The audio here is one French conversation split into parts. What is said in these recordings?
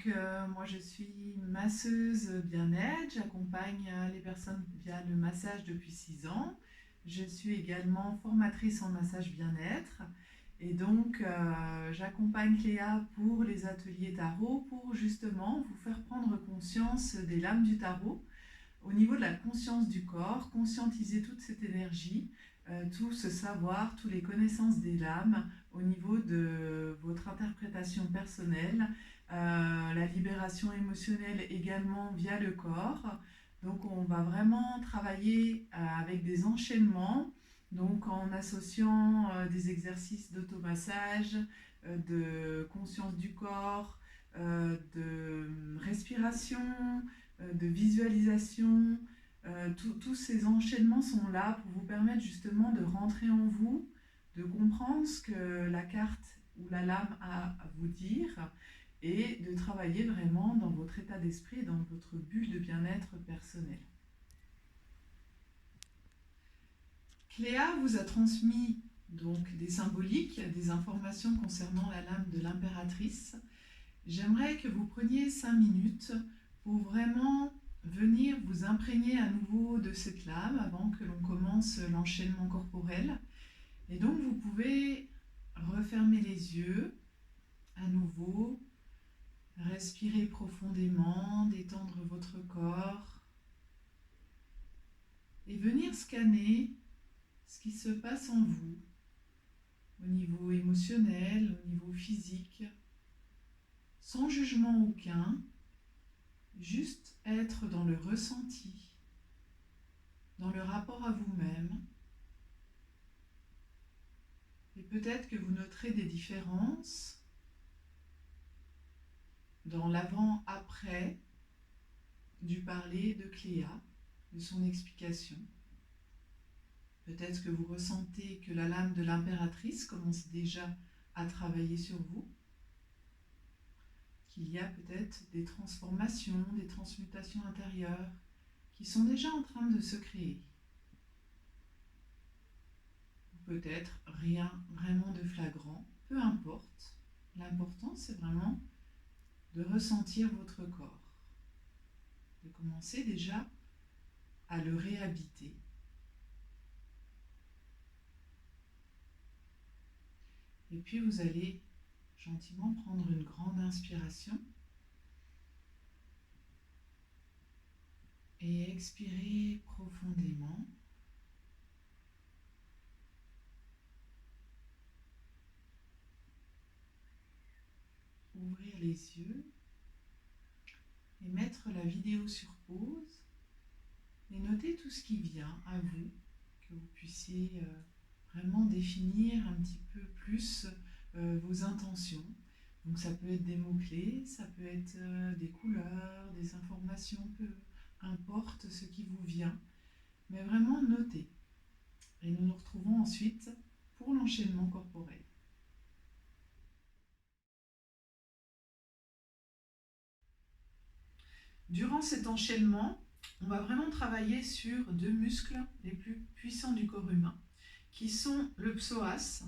Moi, je suis masseuse bien-être. J'accompagne les personnes via le massage depuis 6 ans. Je suis également formatrice en massage bien-être. J'accompagne Cléa pour les ateliers tarot pour justement vous faire prendre conscience des lames du tarot au niveau de la conscience du corps, conscientiser toute cette énergie, tout ce savoir, toutes les connaissances des lames au niveau de votre interprétation personnelle, la libération émotionnelle également via le corps. Donc on va vraiment travailler avec des enchaînements, donc en associant des exercices d'automassage, de conscience du corps, de respiration, de visualisation. Tous ces enchaînements sont là pour vous permettre justement de rentrer en vous, de comprendre ce que la carte ou la lame a à vous dire et de travailler vraiment dans votre état d'esprit, dans votre bulle de bien-être personnel. Cléa vous a transmis donc des symboliques, des informations concernant la lame de l'impératrice. J'aimerais que vous preniez 5 minutes pour vraiment venir vous imprégner à nouveau de cette lame avant que l'on commence l'enchaînement corporel. Et donc vous pouvez refermer les yeux à nouveau, respirer profondément, détendre votre corps et venir scanner ce qui se passe en vous au niveau émotionnel, au niveau physique, sans jugement aucun. Juste être dans le ressenti, dans le rapport à vous-même. Et peut-être que vous noterez des différences dans l'avant-après du parler de Cléa, de son explication. Peut-être que vous ressentez que la lame de l'impératrice commence déjà à travailler sur vous. Qu'il y a peut-être des transformations, des transmutations intérieures qui sont déjà en train de se créer. Peut-être rien vraiment de flagrant, peu importe. L'important, c'est vraiment de ressentir votre corps, de commencer déjà à le réhabiter. Et puis vous allez gentiment prendre une grande inspiration et expirer profondément. Ouvrir les yeux et mettre la vidéo sur pause et noter tout ce qui vient à vous, que vous puissiez vraiment définir un petit peu plus vos intentions. Donc ça peut être des mots-clés, ça peut être des couleurs, des informations, peu importe ce qui vous vient, mais vraiment notez. Et nous nous retrouvons ensuite pour l'enchaînement corporel. Durant cet enchaînement, on va vraiment travailler sur 2 muscles les plus puissants du corps humain, qui sont le psoas.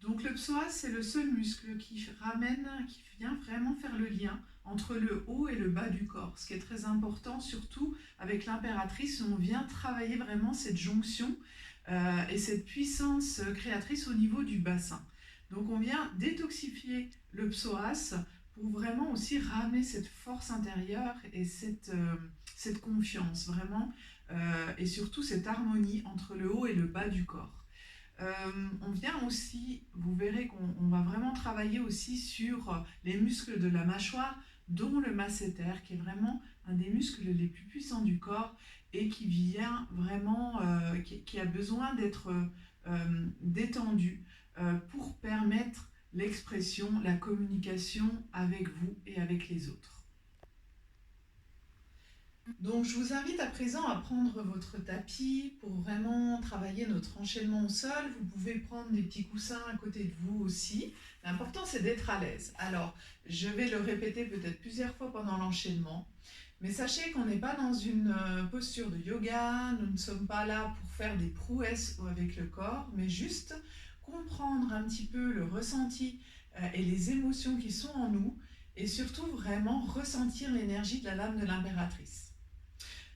Donc le psoas, c'est le seul muscle qui vient vraiment faire le lien entre le haut et le bas du corps, ce qui est très important, surtout avec l'impératrice, où on vient travailler vraiment cette jonction et cette puissance créatrice au niveau du bassin. Donc on vient détoxifier le psoas pour vraiment aussi ramener cette force intérieure et cette confiance vraiment, et surtout cette harmonie entre le haut et le bas du corps. On vient aussi, vous verrez qu'on va vraiment travailler aussi sur les muscles de la mâchoire, dont le masséter, qui est vraiment un des muscles les plus puissants du corps et qui vient vraiment, qui a besoin d'être détendu pour permettre l'expression, la communication avec vous et avec les autres. Donc je vous invite à présent à prendre votre tapis pour vraiment travailler notre enchaînement au sol. Vous pouvez prendre des petits coussins à côté de vous aussi. L'important c'est d'être à l'aise. Alors je vais le répéter peut-être plusieurs fois pendant l'enchaînement. Mais sachez qu'on n'est pas dans une posture de yoga, nous ne sommes pas là pour faire des prouesses avec le corps, mais juste comprendre un petit peu le ressenti et les émotions qui sont en nous et surtout vraiment ressentir l'énergie de la lame de l'impératrice.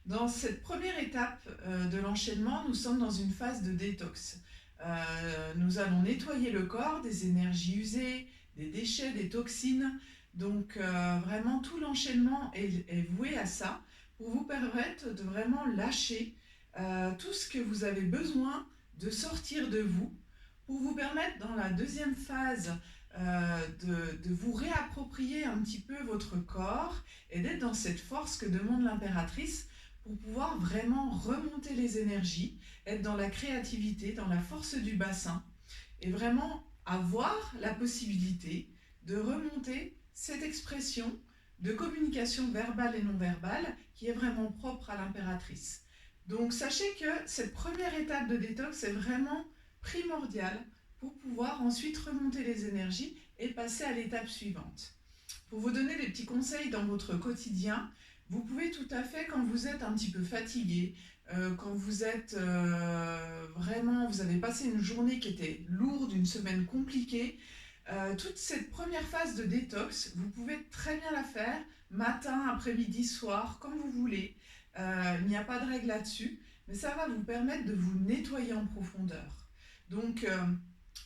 Dans cette première étape de l'enchaînement, nous sommes dans une phase de détox. Nous allons nettoyer le corps des énergies usées, des déchets, des toxines. Donc vraiment tout l'enchaînement est voué à ça pour vous permettre de vraiment lâcher tout ce que vous avez besoin de sortir de vous, pour vous permettre dans la deuxième phase de vous réapproprier un petit peu votre corps et d'être dans cette force que demande l'impératrice pour pouvoir vraiment remonter les énergies, être dans la créativité, dans la force du bassin et vraiment avoir la possibilité de remonter cette expression de communication verbale et non verbale qui est vraiment propre à l'impératrice. Donc sachez que cette première étape de détox est vraiment primordiale pour pouvoir ensuite remonter les énergies et passer à l'étape suivante. Pour vous donner des petits conseils dans votre quotidien, vous pouvez tout à fait, quand vous êtes un petit peu fatigué, quand vous êtes vraiment, vous avez passé une journée qui était lourde, une semaine compliquée, toute cette première phase de détox, vous pouvez très bien la faire matin, après-midi, soir, comme vous voulez. Il n'y a pas de règle là-dessus, mais ça va vous permettre de vous nettoyer en profondeur. Donc,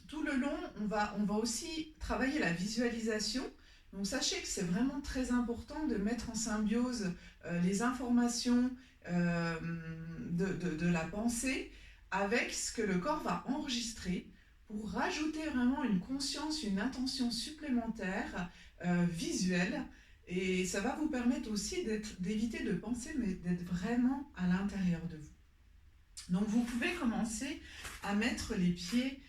tout le long, on va aussi travailler la visualisation. Donc sachez que c'est vraiment très important de mettre en symbiose les informations de la pensée avec ce que le corps va enregistrer pour rajouter vraiment une conscience, une intention supplémentaire visuelle. Et ça va vous permettre aussi d'éviter de penser, mais d'être vraiment à l'intérieur de vous. Donc vous pouvez commencer à mettre les pieds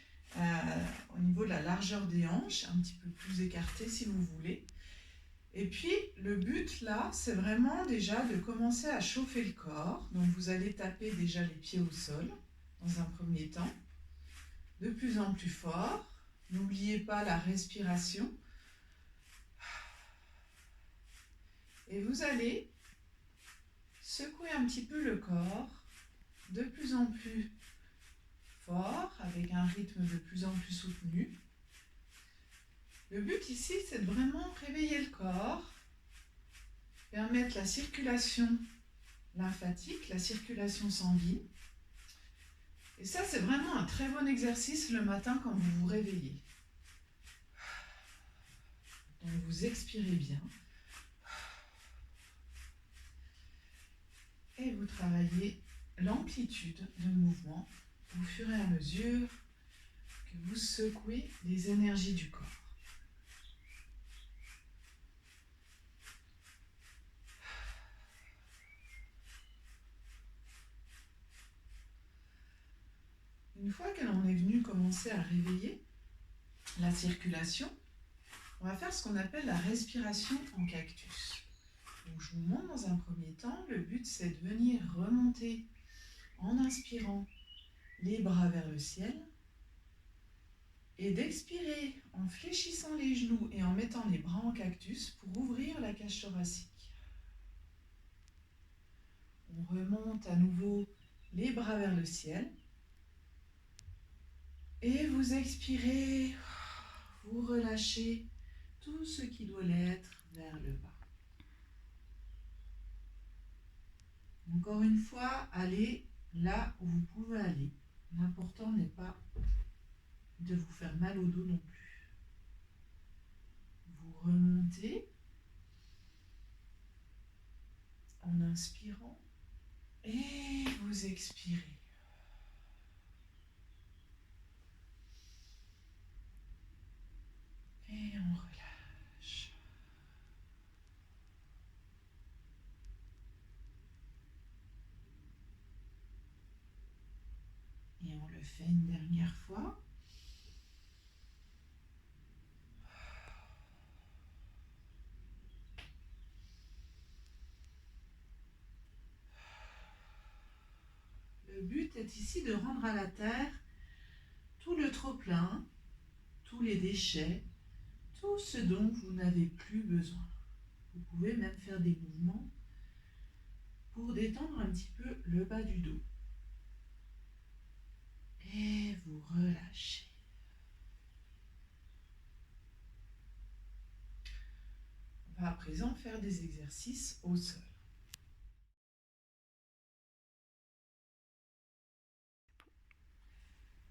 au niveau de la largeur des hanches, un petit peu plus écarté si vous voulez. Et puis le but là, c'est vraiment déjà de commencer à chauffer le corps. Donc vous allez taper déjà les pieds au sol dans un premier temps, de plus en plus fort. N'oubliez pas la respiration. Et vous allez secouer un petit peu le corps de plus en plus fort, avec un rythme de plus en plus soutenu. Le but ici, c'est de vraiment réveiller le corps, permettre la circulation lymphatique, la circulation sanguine. Et ça, c'est vraiment un très bon exercice le matin quand vous vous réveillez. Donc vous expirez bien. Et vous travaillez l'amplitude de mouvement au fur et à mesure que vous secouez les énergies du corps. Une fois que l'on est venu commencer à réveiller la circulation, on va faire ce qu'on appelle la respiration en cactus. Donc je vous montre dans un premier temps, le but c'est de venir remonter en inspirant les bras vers le ciel et d'expirer en fléchissant les genoux et en mettant les bras en cactus pour ouvrir la cage thoracique. On remonte à nouveau les bras vers le ciel et vous expirez, vous relâchez tout ce qui doit l'être vers le bas. Encore une fois, allez là où vous pouvez aller. L'important n'est pas de vous faire mal au dos non plus. Vous remontez en inspirant et vous expirez. Et on relâche. Et on le fait une dernière fois. Le but est ici de rendre à la terre tout le trop-plein, tous les déchets, tout ce dont vous n'avez plus besoin. Vous pouvez même faire des mouvements pour détendre un petit peu le bas du dos. Et vous relâchez. va à présent faire des exercices au sol.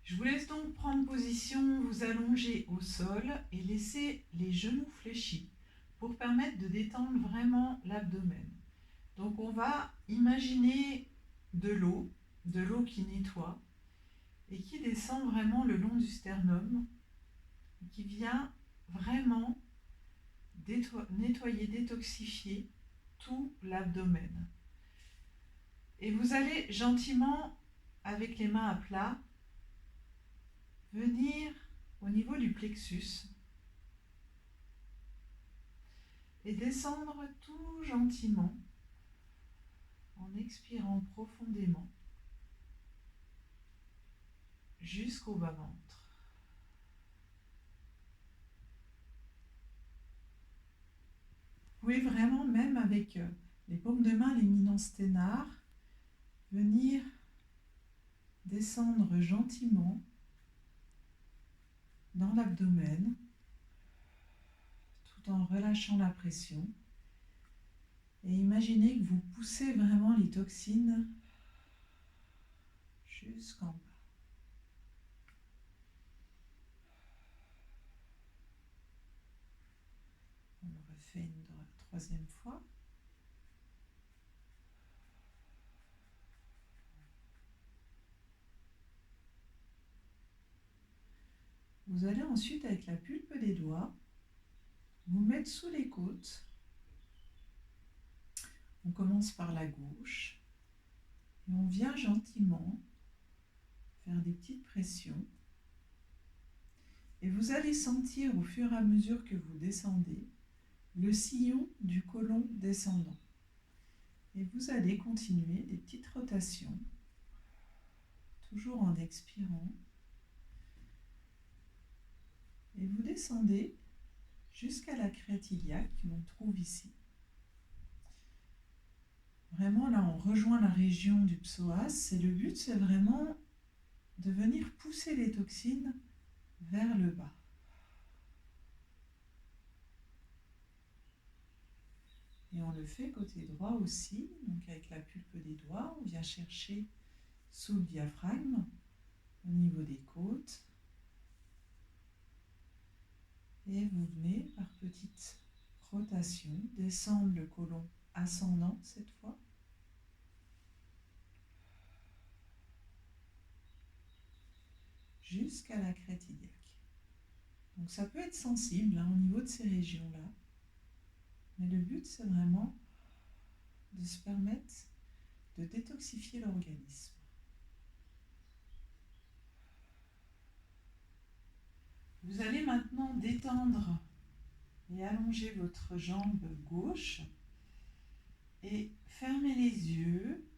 Je vous laisse donc prendre position, vous allonger au sol et laisser les genoux fléchis pour permettre de détendre vraiment l'abdomen. Donc on va imaginer de l'eau qui nettoie et qui descend vraiment le long du sternum, qui vient vraiment nettoyer, détoxifier tout l'abdomen. Et vous allez gentiment, avec les mains à plat, venir au niveau du plexus et descendre tout gentiment en expirant profondément jusqu'au bas-ventre. Vous pouvez vraiment, même avec les paumes de main, l'éminence sténare, venir descendre gentiment dans l'abdomen tout en relâchant la pression. Et imaginez que vous poussez vraiment les toxines jusqu'en bas. On le refait une troisième fois. Vous allez ensuite, avec la pulpe des doigts, vous mettre sous les côtes. On commence par la gauche et on vient gentiment faire des petites pressions. Et vous allez sentir au fur et à mesure que vous descendez le sillon du côlon descendant. Et vous allez continuer des petites rotations, toujours en expirant. Et vous descendez jusqu'à la crête iliaque que l'on trouve ici. Vraiment, là, on rejoint la région du psoas et le but, c'est vraiment de venir pousser les toxines vers le bas. Et on le fait côté droit aussi, donc avec la pulpe des doigts, on vient chercher sous le diaphragme, au niveau des côtes. Et vous venez par petites rotations descendre le côlon ascendant cette fois. Jusqu'à la crête iliaque. Donc ça peut être sensible au niveau de ces régions-là. Mais le but, c'est vraiment de se permettre de détoxifier l'organisme. Vous allez maintenant détendre et allonger votre jambe gauche et fermer les yeux,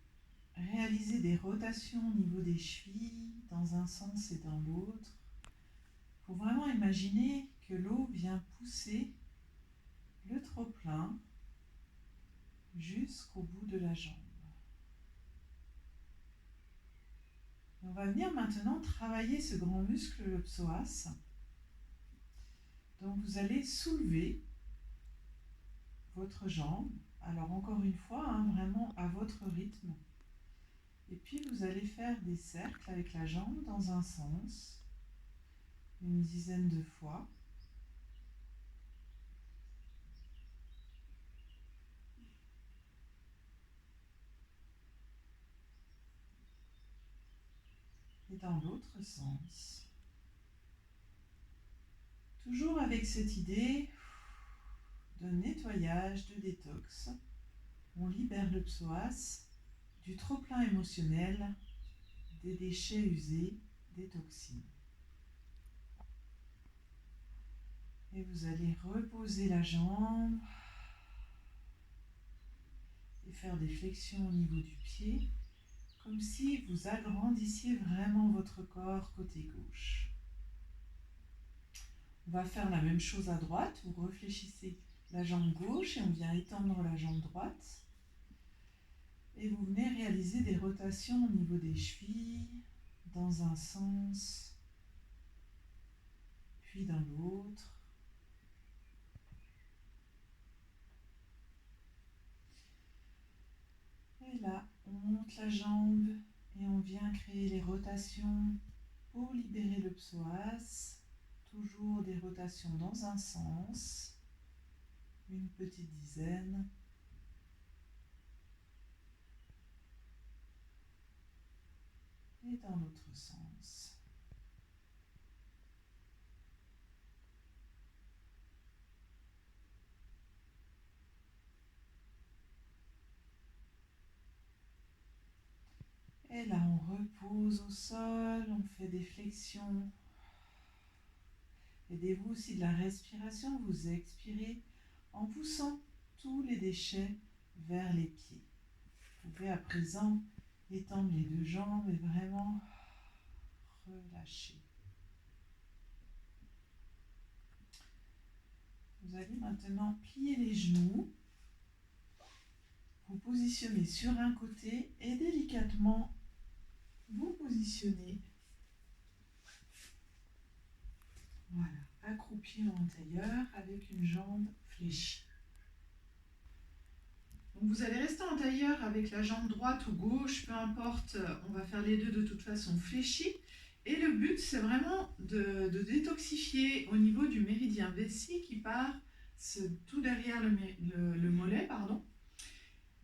réaliser des rotations au niveau des chevilles dans un sens et dans l'autre. Il faut vraiment imaginer que l'eau vient pousser le trop-plein jusqu'au bout de la jambe. On va venir maintenant travailler ce grand muscle, le psoas. Donc vous allez soulever votre jambe, alors encore une fois, vraiment à votre rythme. Et puis vous allez faire des cercles avec la jambe dans un sens, une dizaine de fois. Et dans l'autre sens. Toujours avec cette idée de nettoyage, de détox. On libère le psoas du trop-plein émotionnel, des déchets usés, des toxines. Et vous allez reposer la jambe et faire des flexions au niveau du pied, comme si vous agrandissiez vraiment votre corps côté gauche. On va faire la même chose à droite. Vous réfléchissez la jambe gauche et on vient étendre la jambe droite. Et vous venez réaliser des rotations au niveau des chevilles, dans un sens, puis dans l'autre. Et là, on monte la jambe et on vient créer les rotations pour libérer le psoas. Toujours des rotations dans un sens, une petite dizaine. Et dans l'autre sens. Et là, on repose au sol, on fait des flexions. Aidez-vous aussi de la respiration, vous expirez en poussant tous les déchets vers les pieds. Vous pouvez à présent étendre les deux jambes et vraiment relâcher. Vous allez maintenant plier les genoux, vous positionnez sur un côté et délicatement vous positionnez. Voilà, accroupi en tailleur avec une jambe fléchie. Donc vous allez rester en tailleur avec la jambe droite ou gauche, peu importe, on va faire les deux de toute façon fléchis. Et le but, c'est vraiment de détoxifier au niveau du méridien vessie qui part tout derrière le mollet.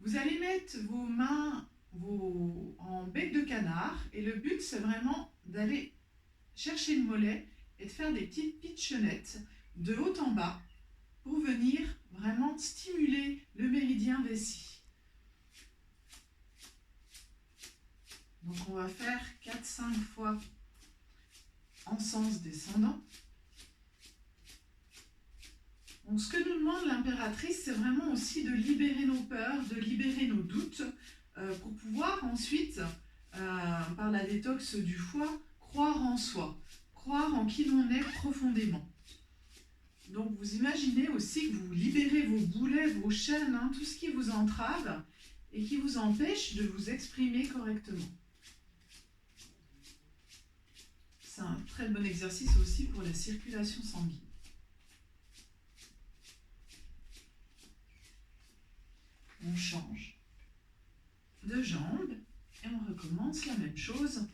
Vous allez mettre vos mains en bec de canard et le but, c'est vraiment d'aller chercher le mollet et de faire des petites pitchenettes de haut en bas pour venir vraiment stimuler le méridien vessie. Donc on va faire 4-5 fois en sens descendant. Donc ce que nous demande l'impératrice, c'est vraiment aussi de libérer nos peurs, de libérer nos doutes, pour pouvoir ensuite, par la détox du foie, croire en soi, croire en qui l'on est profondément. Donc vous imaginez aussi que vous libérez vos boulets, vos chaînes, tout ce qui vous entrave et qui vous empêche de vous exprimer correctement. C'est un très bon exercice aussi pour la circulation sanguine. On change de jambe et on recommence la même chose.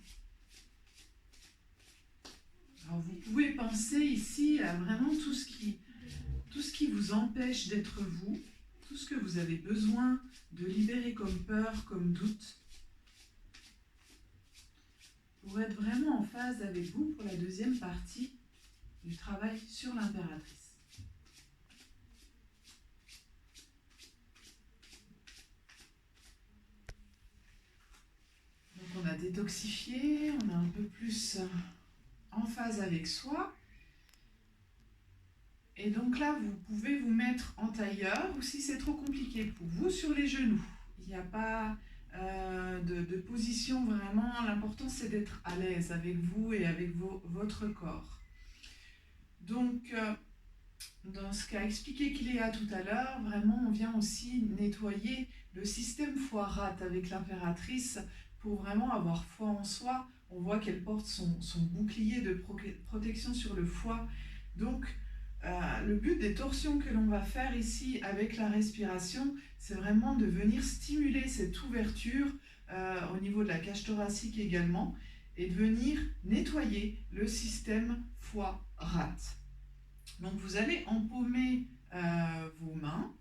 Alors vous pouvez penser ici à vraiment tout ce qui vous empêche d'être vous, tout ce que vous avez besoin de libérer comme peur, comme doute, pour être vraiment en phase avec vous pour la deuxième partie du travail sur l'impératrice. Donc on a détoxifié, on est un peu plus en phase avec soi. Et donc là, vous pouvez vous mettre en tailleur ou si c'est trop compliqué pour vous, sur les genoux. Il n'y a pas de position vraiment. L'important, c'est d'être à l'aise avec vous et avec votre corps. Donc, dans ce qu'a expliqué Cléa tout à l'heure, vraiment, on vient aussi nettoyer le système foie-rate avec l'impératrice pour vraiment avoir foi en soi. On voit qu'elle porte son bouclier de protection sur le foie. Donc, le but des torsions que l'on va faire ici avec la respiration, c'est vraiment de venir stimuler cette ouverture au niveau de la cage thoracique également et de venir nettoyer le système foie-rate. Donc vous allez empaumer vos mains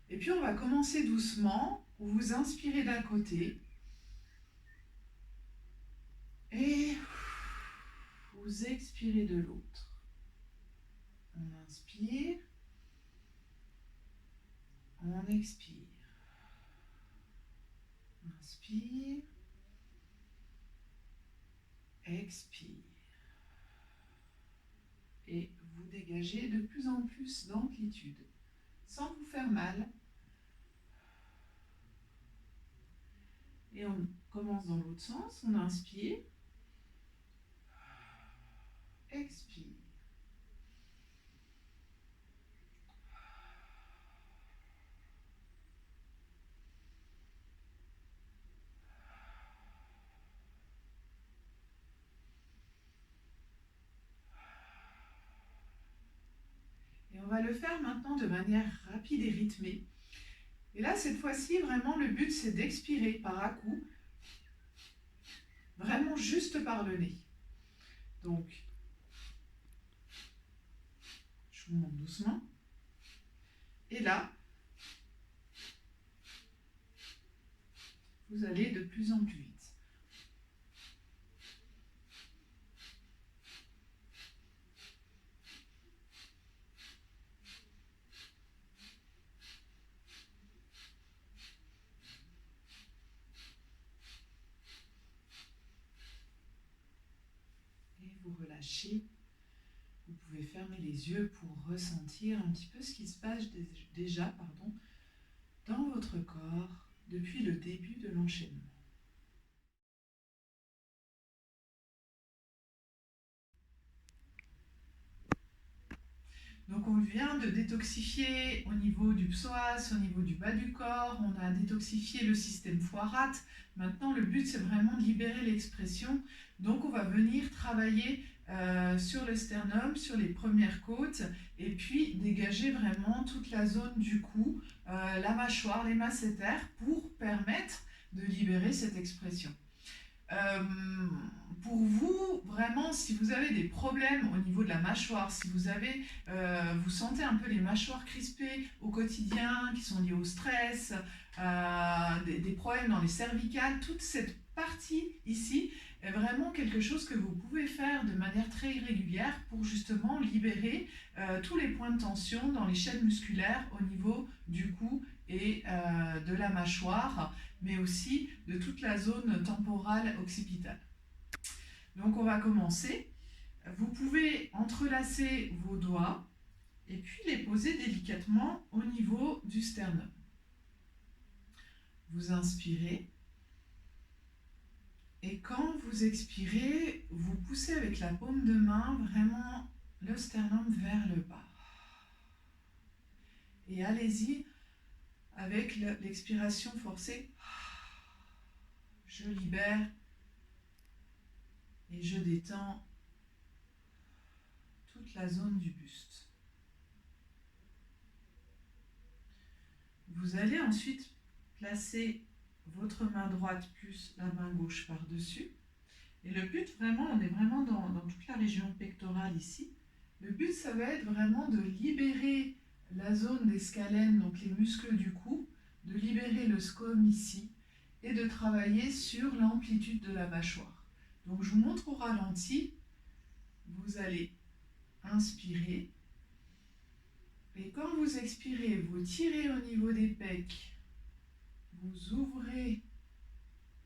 et puis on va commencer doucement. Vous inspirez d'un côté et vous expirez de l'autre. On inspire, on expire. Inspire, expire. Et vous dégagez de plus en plus d'amplitude, sans vous faire mal. Et on commence dans l'autre sens, on inspire, expire. Et on va le faire maintenant de manière rapide et rythmée. Et là, cette fois-ci, vraiment, le but, c'est d'expirer par à-coups, vraiment juste par le nez. Donc, je vous montre doucement. Et là, vous allez de plus en plus vite. Et vous relâchez. Vous pouvez fermer les yeux pour ressentir un petit peu ce qui se passe déjà dans votre corps depuis le début de l'enchaînement. Donc on vient de détoxifier au niveau du psoas, au niveau du bas du corps, on a détoxifié le système foie-rate. Maintenant le but c'est vraiment de libérer l'expression. Donc on va venir travailler sur le sternum, sur les premières côtes et puis dégager vraiment toute la zone du cou, la mâchoire, les masséters pour permettre de libérer cette expression. Pour vous, vraiment, si vous avez des problèmes au niveau de la mâchoire, si vous sentez un peu les mâchoires crispées au quotidien, qui sont liées au stress, des problèmes dans les cervicales, toute cette partie ici est vraiment quelque chose que vous pouvez faire de manière très régulière pour justement libérer tous les points de tension dans les chaînes musculaires au niveau du cou et de la mâchoire, mais aussi de toute la zone temporale occipitale. Donc on va commencer. Vous pouvez entrelacer vos doigts et puis les poser délicatement au niveau du sternum. Vous inspirez et quand vous expirez, vous poussez avec la paume de main vraiment le sternum vers le bas. Et allez-y avec l'expiration forcée. Je libère et je détends toute la zone du buste. Vous allez ensuite placer votre main droite plus la main gauche par-dessus. Et le but vraiment, on est vraiment dans toute la région pectorale ici. Le but, ça va être vraiment de libérer la zone des scalènes, donc les muscles du cou, de libérer le scom ici et de travailler sur l'amplitude de la mâchoire. Donc je vous montre au ralenti. Vous allez inspirer. Et quand vous expirez, vous tirez au niveau des pecs. Vous ouvrez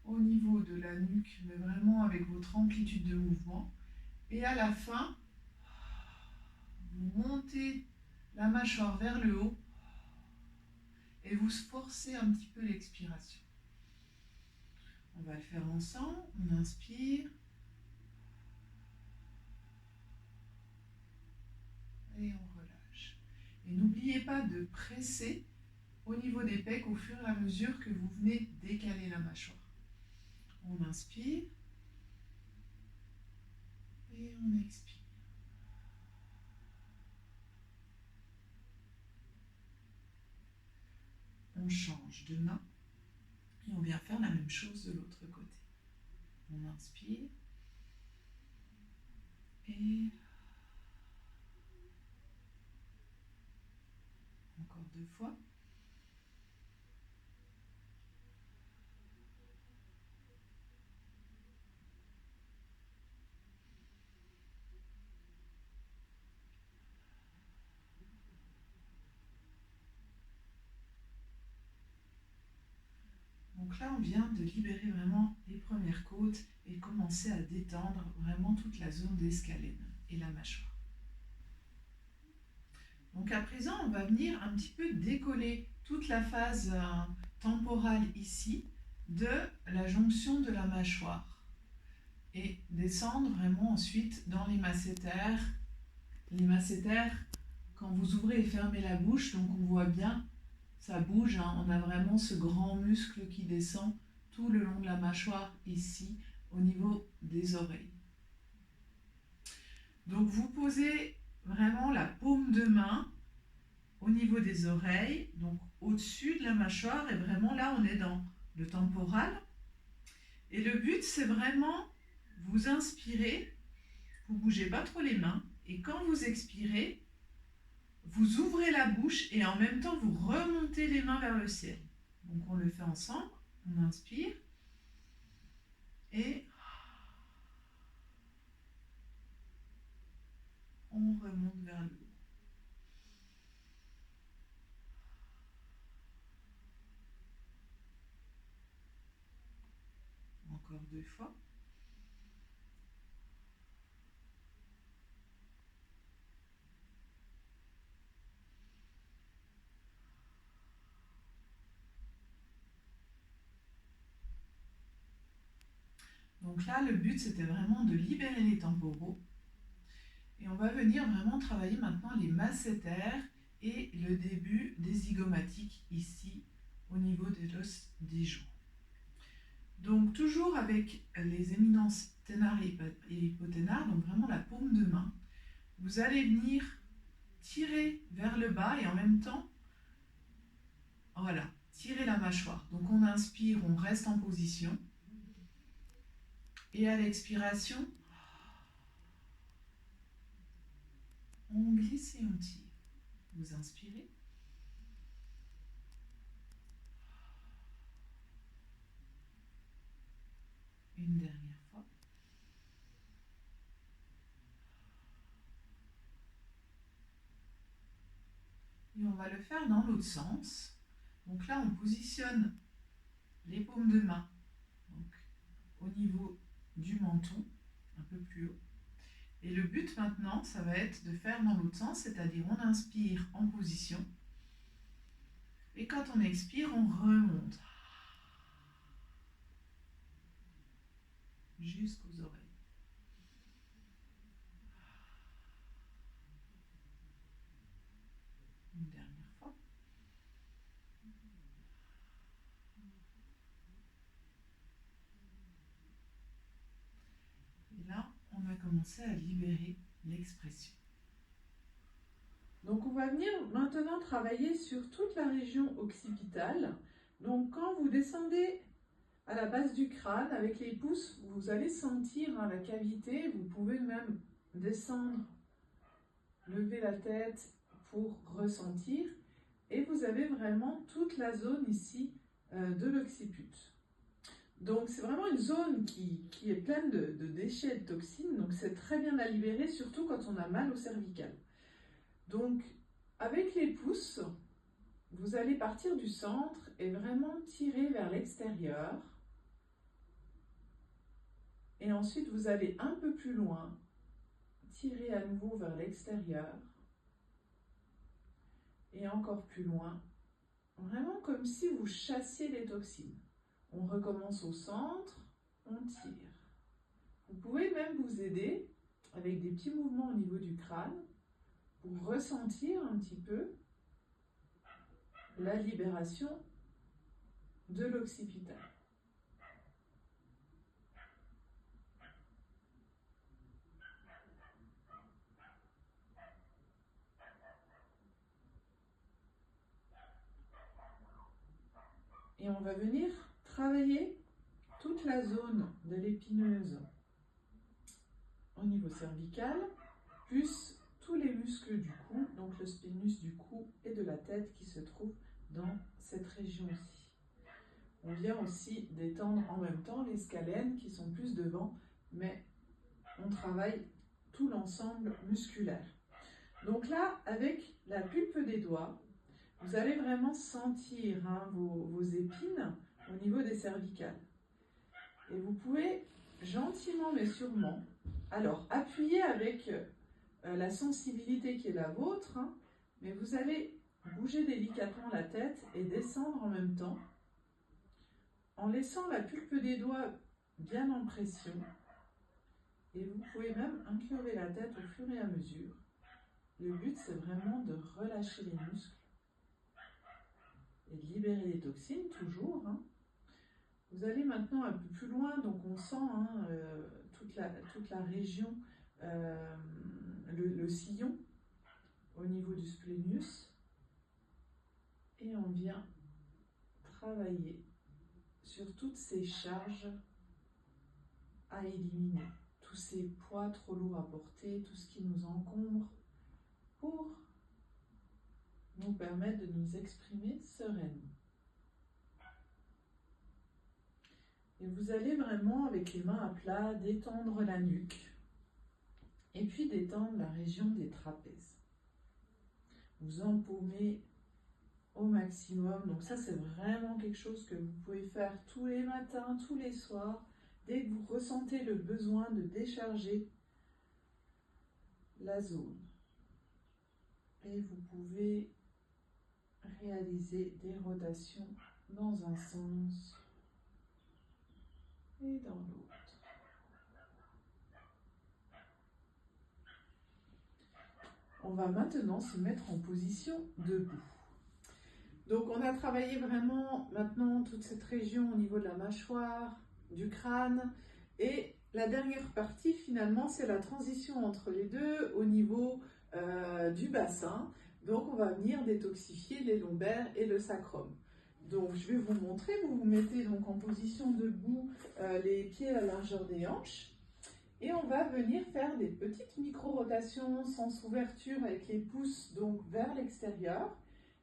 au niveau de la nuque, mais vraiment avec votre amplitude de mouvement. Et à la fin, vous montez la mâchoire vers le haut et vous forcez un petit peu l'expiration. On va le faire ensemble. On inspire. Et on relâche. Et n'oubliez pas de presser au niveau des pecs au fur et à mesure que vous venez décaler la mâchoire. On inspire et on expire. On change de main et on vient faire la même chose de l'autre côté. On inspire et encore 2 fois. Donc là, on vient de libérer vraiment les premières côtes et commencer à détendre vraiment toute la zone des scalènes et la mâchoire. Donc à présent, on va venir un petit peu décoller toute la phase temporale ici de la jonction de la mâchoire et descendre vraiment ensuite dans les masséters. Les masséters, quand vous ouvrez et fermez la bouche, donc on voit bien, ça bouge, hein, on a vraiment ce grand muscle qui descend tout le long de la mâchoire ici, au niveau des oreilles. Donc vous posez vraiment la paume de main au niveau des oreilles, donc au-dessus de la mâchoire, et vraiment là on est dans le temporal. Et le but c'est vraiment, vous inspirez, vous ne bougez pas trop les mains, et quand vous expirez, vous ouvrez la bouche et en même temps vous remontez les mains vers le ciel. Donc on le fait ensemble, on inspire, et on remonte vers le haut. Encore 2 fois. Donc là, le but, c'était vraiment de libérer les temporaux. Et on va venir vraiment travailler maintenant les masséters et le début des zygomatiques ici, au niveau de l'os des joues. Donc toujours avec les éminences ténard et hypoténard, donc vraiment la paume de main, vous allez venir tirer vers le bas et en même temps, voilà, tirer la mâchoire. Donc on inspire, on reste en position. Et à l'expiration, on glisse et on tire. Vous inspirez. Une dernière fois. Et on va le faire dans l'autre sens. Donc là, on positionne les paumes de main donc, au niveau du menton, un peu plus haut. Et le but maintenant, ça va être de faire dans l'autre sens, c'est-à-dire on inspire en position. Et quand on expire, on remonte jusqu'aux oreilles. Une dernière fois. Et là, on va commencer à libérer l'expression. Donc on va venir maintenant travailler sur toute la région occipitale. Donc quand vous descendez à la base du crâne avec les pouces, vous allez sentir la cavité. Vous pouvez même descendre, lever la tête pour ressentir. Et vous avez vraiment toute la zone ici de l'occiput. Donc c'est vraiment une zone qui est pleine de déchets et de toxines. Donc c'est très bien à libérer, surtout quand on a mal au cervical. Donc, avec les pouces, vous allez partir du centre et vraiment tirer vers l'extérieur. Et ensuite, vous allez un peu plus loin, tirer à nouveau vers l'extérieur. Et encore plus loin, vraiment comme si vous chassiez les toxines. On recommence au centre, on tire. Vous pouvez même vous aider avec des petits mouvements au niveau du crâne pour ressentir un petit peu la libération de l'occipital. Et on va venir travailler toute la zone de l'épineuse au niveau cervical, plus tous les muscles du cou, donc le spinus du cou et de la tête qui se trouvent dans cette région-ci. On vient aussi détendre en même temps les scalènes qui sont plus devant, mais on travaille tout l'ensemble musculaire. Donc là, avec la pulpe des doigts, vous allez vraiment sentir vos épines au niveau des cervicales. Et vous pouvez gentiment mais sûrement, alors appuyer avec la sensibilité qui est la vôtre, mais vous allez bouger délicatement la tête et descendre en même temps, en laissant la pulpe des doigts bien en pression. Et vous pouvez même incliner la tête au fur et à mesure. Le but, c'est vraiment de relâcher les muscles et de libérer les toxines, toujours. Vous allez maintenant un peu plus loin, donc on sent toute la région, le sillon au niveau du splénus. Et on vient travailler sur toutes ces charges à éliminer, tous ces poids trop lourds à porter, tout ce qui nous encombre, pour nous permettre de nous exprimer sereinement. Et vous allez vraiment, avec les mains à plat, détendre la nuque et puis détendre la région des trapèzes. Vous empaumez au maximum. Donc ça, c'est vraiment quelque chose que vous pouvez faire tous les matins, tous les soirs, dès que vous ressentez le besoin de décharger la zone. Et vous pouvez réaliser des rotations dans un sens et dans l'autre. On va maintenant se mettre en position debout. Donc on a travaillé vraiment maintenant toute cette région au niveau de la mâchoire, du crâne, et la dernière partie finalement c'est la transition entre les deux au niveau du bassin. Donc on va venir détoxifier les lombaires et le sacrum. Donc je vais vous montrer, vous vous mettez donc en position debout, les pieds à la largeur des hanches. Et on va venir faire des petites micro-rotations sens ouverture avec les pouces donc vers l'extérieur.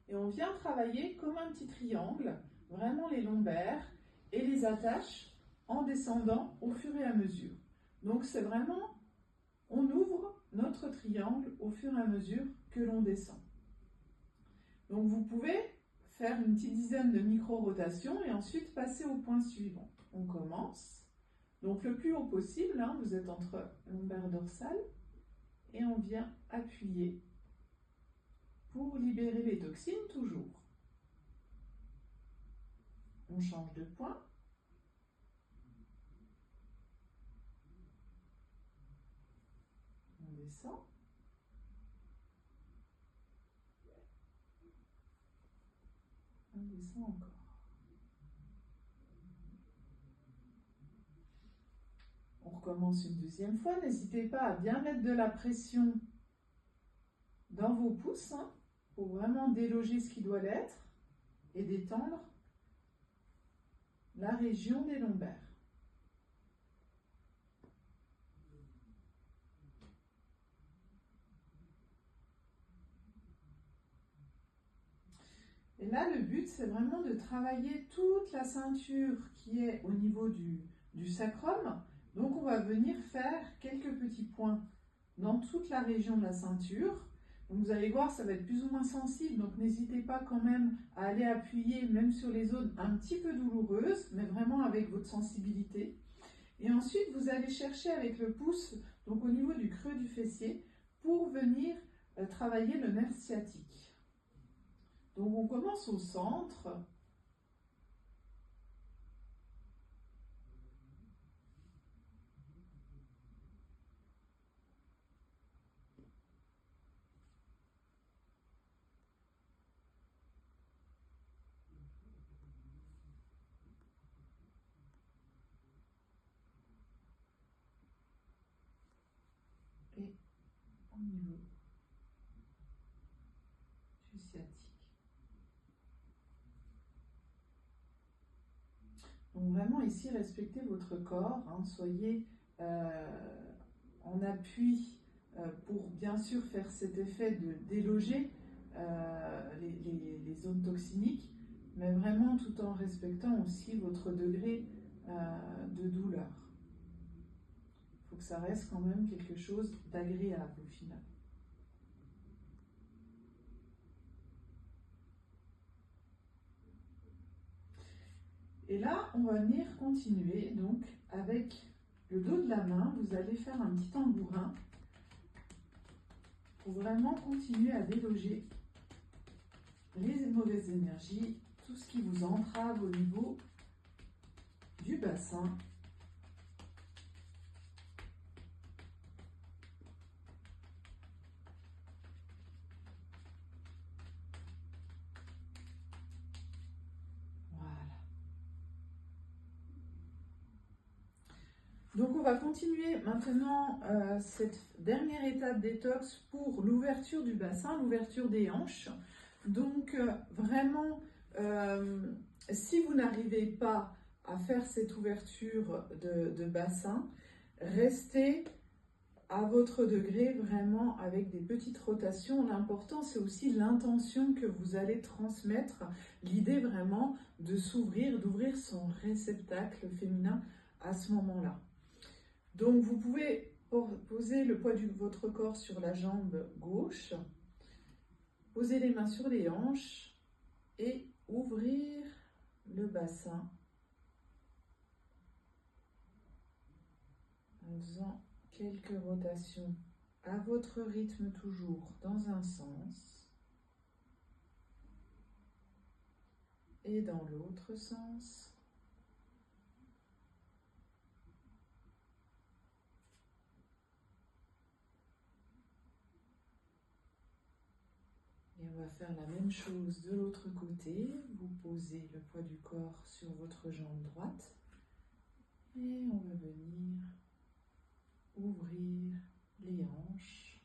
Et on vient travailler comme un petit triangle, vraiment les lombaires et les attaches en descendant au fur et à mesure. Donc c'est vraiment, on ouvre notre triangle au fur et à mesure que l'on descend. Donc vous pouvez faire une petite dizaine de micro-rotations et ensuite passer au point suivant. On commence. Donc le plus haut possible, hein, vous êtes entre lombaire dorsale et on vient appuyer pour libérer les toxines toujours. On change de point. On descend. On descend encore. On recommence une deuxième fois. N'hésitez pas à bien mettre de la pression dans vos pouces, hein, pour vraiment déloger ce qui doit l'être et détendre la région des lombaires. Et là, le but, c'est vraiment de travailler toute la ceinture qui est au niveau du sacrum. Donc, on va venir faire quelques petits points dans toute la région de la ceinture. Donc, vous allez voir, ça va être plus ou moins sensible. Donc, n'hésitez pas quand même à aller appuyer même sur les zones un petit peu douloureuses, mais vraiment avec votre sensibilité. Et ensuite, vous allez chercher avec le pouce, donc au niveau du creux du fessier, pour venir travailler le nerf sciatique. Donc on commence au centre. Et au niveau du sciatique. Donc vraiment ici, respectez votre corps, hein, soyez en appui pour bien sûr faire cet effet de déloger les zones toxiniques, mais vraiment tout en respectant aussi votre degré de douleur. Il faut que ça reste quand même quelque chose d'agréable au final. Et là, on va venir continuer donc avec le dos de la main. Vous allez faire un petit tambourin pour vraiment continuer à déloger les mauvaises énergies, tout ce qui vous entrave au niveau du bassin. Donc on va continuer maintenant cette dernière étape détox pour l'ouverture du bassin, l'ouverture des hanches. Donc vraiment, si vous n'arrivez pas à faire cette ouverture de bassin, restez à votre degré, vraiment avec des petites rotations. L'important, c'est aussi l'intention que vous allez transmettre, l'idée vraiment de s'ouvrir, d'ouvrir son réceptacle féminin à ce moment-là. Donc vous pouvez poser le poids de votre corps sur la jambe gauche, poser les mains sur les hanches et ouvrir le bassin en faisant quelques rotations à votre rythme, toujours dans un sens et dans l'autre sens. Et on va faire la même chose de l'autre côté. Vous posez le poids du corps sur votre jambe droite et on va venir ouvrir les hanches.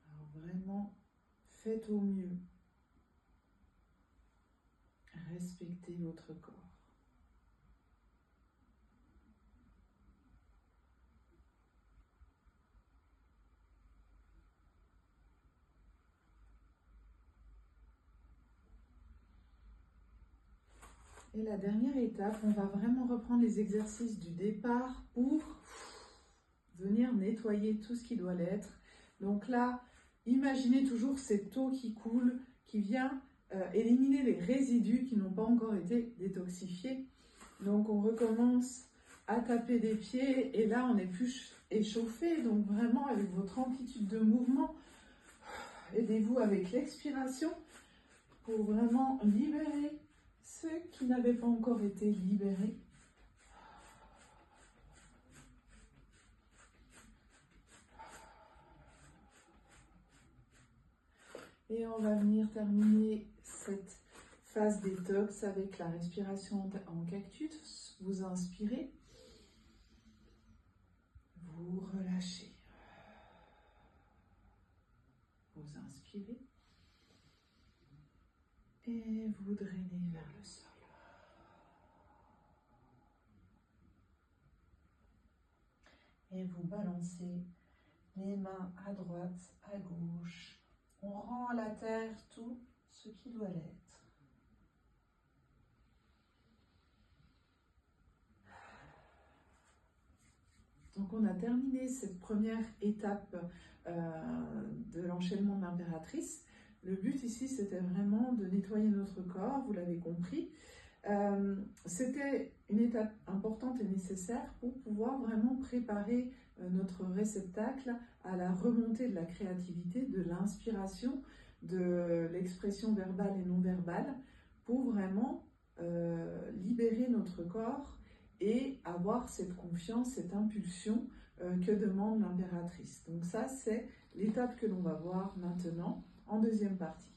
Alors vraiment, faites au mieux. Respectez votre corps. Et la dernière étape, on va vraiment reprendre les exercices du départ pour venir nettoyer tout ce qui doit l'être. Donc là, imaginez toujours cette eau qui coule, qui vient éliminer les résidus qui n'ont pas encore été détoxifiés. Donc on recommence à taper des pieds et là on est plus échauffé. Donc vraiment avec votre amplitude de mouvement, aidez-vous avec l'expiration pour vraiment libérer ceux qui n'avaient pas encore été libérés. Et on va venir terminer cette phase détox avec la respiration en cactus. Vous inspirez, vous relâchez. Vous inspirez et vous drainez vers le sol. Et vous balancez les mains à droite, à gauche. On rend à la terre tout ce qui doit l'être. Donc on a terminé cette première étape de l'enchaînement de l'impératrice. Le but ici, c'était vraiment de nettoyer notre corps, vous l'avez compris. C'était une étape importante et nécessaire pour pouvoir vraiment préparer notre réceptacle à la remontée de la créativité, de l'inspiration, de l'expression verbale et non verbale, pour vraiment libérer notre corps et avoir cette confiance, cette impulsion que demande l'impératrice. Donc ça, c'est l'étape que l'on va voir maintenant en deuxième partie.